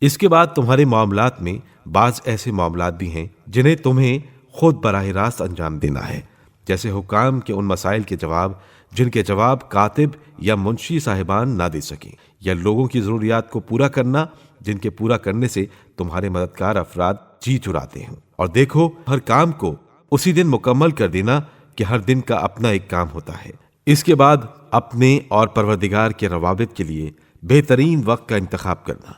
اس کے بعد تمہارے معاملات میں بعض ایسے معاملات بھی ہیں جنہیں تمہیں خود براہ راست انجام دینا ہے، جیسے حکام کے ان مسائل کے جواب جن کے جواب کاتب یا منشی صاحبان نہ دے سکیں، یا لوگوں کی ضروریات کو پورا کرنا جن کے پورا کرنے سے تمہارے مددگار افراد جی چراتے ہیں۔ اور دیکھو، ہر کام کو اسی دن مکمل کر دینا کہ ہر دن کا اپنا ایک کام ہوتا ہے۔ اس کے بعد اپنے اور پروردگار کے روابط کے لیے بہترین وقت کا انتخاب کرنا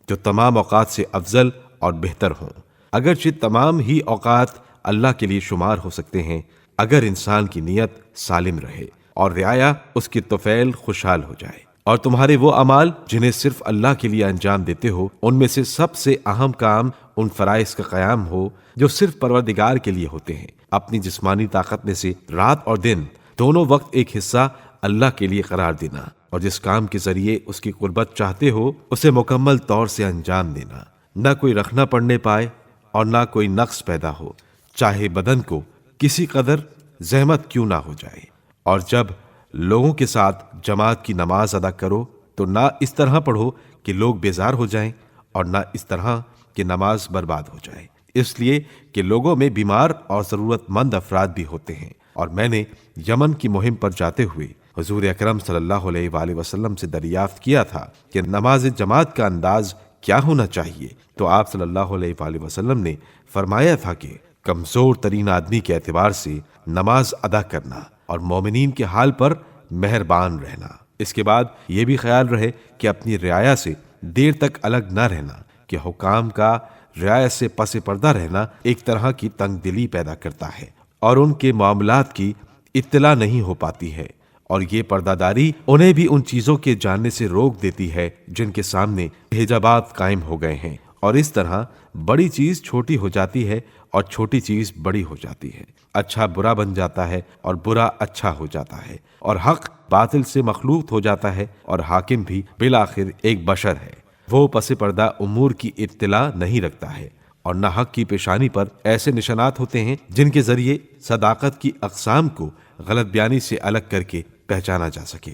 جو تمام اوقات سے افضل اور بہتر ہوں، اگرچہ تمام ہی اوقات اللہ کے لیے شمار ہو سکتے ہیں اگر انسان کی نیت سالم رہے اور رعایا اس کی طفیل خوشحال ہو جائے۔ اور تمہارے وہ اعمال جنہیں صرف اللہ کے لیے انجام دیتے ہو، ان میں سے سب سے اہم کام ان فرائض کا قیام ہو جو صرف پروردگار کے لیے ہوتے ہیں۔ اپنی جسمانی طاقت میں سے رات اور دن دونوں وقت ایک حصہ اللہ کے لیے قرار دینا، اور جس کام کے ذریعے اس کی قربت چاہتے ہو اسے مکمل طور سے انجام دینا، نہ کوئی رکھنا پڑنے پائے اور نہ کوئی نقص پیدا ہو، چاہے بدن کو کسی قدر زحمت کیوں نہ ہو جائے۔ اور جب لوگوں کے ساتھ جماعت کی نماز ادا کرو تو نہ اس طرح پڑھو کہ لوگ بیزار ہو جائیں، اور نہ اس طرح کہ نماز برباد ہو جائے، اس لیے کہ لوگوں میں بیمار اور ضرورت مند افراد بھی ہوتے ہیں۔ اور میں نے یمن کی مہم پر جاتے ہوئے حضور اکرم صلی اللہ علیہ وآلہ وسلم سے دریافت کیا تھا کہ نماز جماعت کا انداز کیا ہونا چاہیے، تو آپ صلی اللہ علیہ وآلہ وسلم نے فرمایا تھا کہ کمزور ترین آدمی کے اعتبار سے نماز ادا کرنا اور مومنین کے حال پر مہربان رہنا۔ اس کے بعد یہ بھی خیال رہے کہ اپنی رعایا سے دیر تک الگ نہ رہنا، کہ حکام کا رعایا سے پس پردہ رہنا ایک طرح کی تنگ دلی پیدا کرتا ہے اور ان کے معاملات کی اطلاع نہیں ہو پاتی ہے، اور یہ پردہ داری انہیں بھی ان چیزوں کے جاننے سے روک دیتی ہے جن کے سامنے حجابات قائم ہو گئے ہیں، اور اس طرح بڑی چیز چھوٹی ہو جاتی ہے اور چھوٹی چیز بڑی ہو جاتی ہے، اچھا برا بن جاتا ہے اور برا اچھا ہو جاتا ہے، اور حق باطل سے مخلوط ہو جاتا ہے، اور حاکم بھی بالآخر ایک بشر ہے۔ وہ پس پردہ امور کی اطلاع نہیں رکھتا ہے، اور نہ حق کی پیشانی پر ایسے نشانات ہوتے ہیں جن کے ذریعے صداقت کی اقسام کو غلط بیانی سے الگ کر کے پہچانا جا سکے۔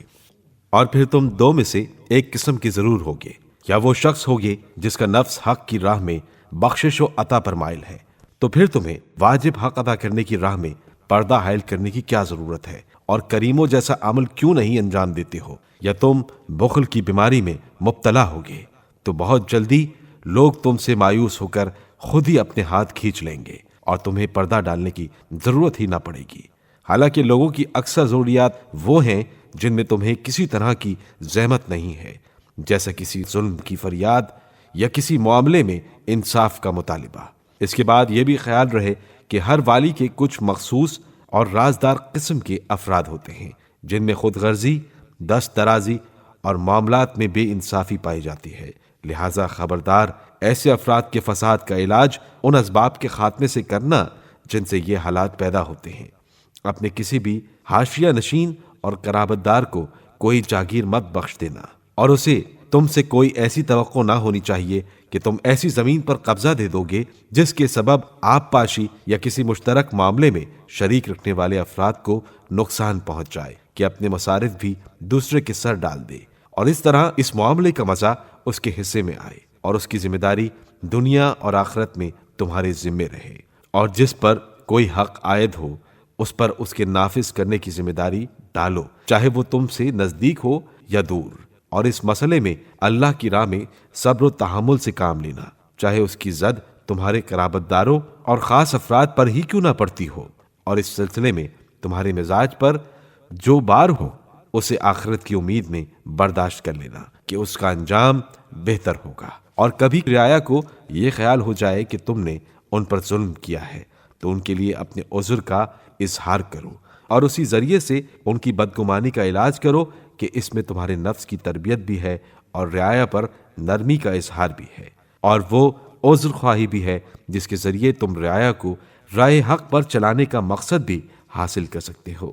اور پھر تم دو میں سے ایک قسم کے ضرور ہوگے، یا وہ شخص ہوگے جس کا نفس حق کی راہ میں بخشش و عطا پر مائل ہے، تو پھر تمہیں واجب حق ادا کرنے کی راہ میں پردہ حائل کرنے کی کیا ضرورت ہے، اور کریموں جیسا عمل کیوں نہیں انجام دیتے ہو؟ یا تم بخل کی بیماری میں مبتلا ہوگے تو بہت جلدی لوگ تم سے مایوس ہو کر خود ہی اپنے ہاتھ کھینچ لیں گے اور تمہیں پردہ ڈالنے کی ضرورت ہی نہ پڑے گی۔ حالانکہ لوگوں کی اکثر ضروریات وہ ہیں جن میں تمہیں کسی طرح کی زحمت نہیں ہے، جیسا کسی ظلم کی فریاد یا کسی معاملے میں انصاف کا مطالبہ۔ اس کے بعد یہ بھی خیال رہے کہ ہر والی کے کچھ مخصوص اور رازدار قسم کے افراد ہوتے ہیں جن میں خود غرضی، دست درازی اور معاملات میں بے انصافی پائی جاتی ہے، لہذا خبردار، ایسے افراد کے فساد کا علاج ان اسباب کے خاتمے سے کرنا جن سے یہ حالات پیدا ہوتے ہیں۔ اپنے کسی بھی حاشیہ نشین اور قرابت دار کو کوئی جاگیر مت بخش دینا، اور اسے تم سے کوئی ایسی توقع نہ ہونی چاہیے کہ تم ایسی زمین پر قبضہ دے دو گے جس کے سبب آپ پاشی یا کسی مشترک معاملے میں شریک رکھنے والے افراد کو نقصان پہنچ جائے، کہ اپنے مصارف بھی دوسرے کے سر ڈال دے، اور اس طرح اس معاملے کا مزہ اس کے حصے میں آئے اور اس کی ذمہ داری دنیا اور آخرت میں تمہارے ذمے رہے۔ اور جس پر کوئی حق عائد ہو اس پر اس کے نافذ کرنے کی ذمہ داری ڈالو، چاہے وہ تم سے نزدیک ہو یا دور۔ اور اس مسئلے میں اللہ کی راہ میں صبر و تحمل سے کام لینا، چاہے اس کی زد تمہارے قرابت داروں اور خاص افراد پر ہی کیوں نہ پڑتی ہو، اور اس سلسلے میں تمہارے مزاج پر جو بار ہو اسے آخرت کی امید میں برداشت کر لینا کہ اس کا انجام بہتر ہوگا۔ اور کبھی رعایا کو یہ خیال ہو جائے کہ تم نے ان پر ظلم کیا ہے تو ان کے لیے اپنے عذر کا اظہار کرو، اور اسی ذریعے سے ان کی بدگمانی کا علاج کرو کہ اس میں تمہارے نفس کی تربیت بھی ہے اور رعایا پر نرمی کا اظہار بھی ہے، اور وہ عذر خواہی بھی ہے جس کے ذریعے تم رعایا کو راہ حق پر چلانے کا مقصد بھی حاصل کر سکتے ہو۔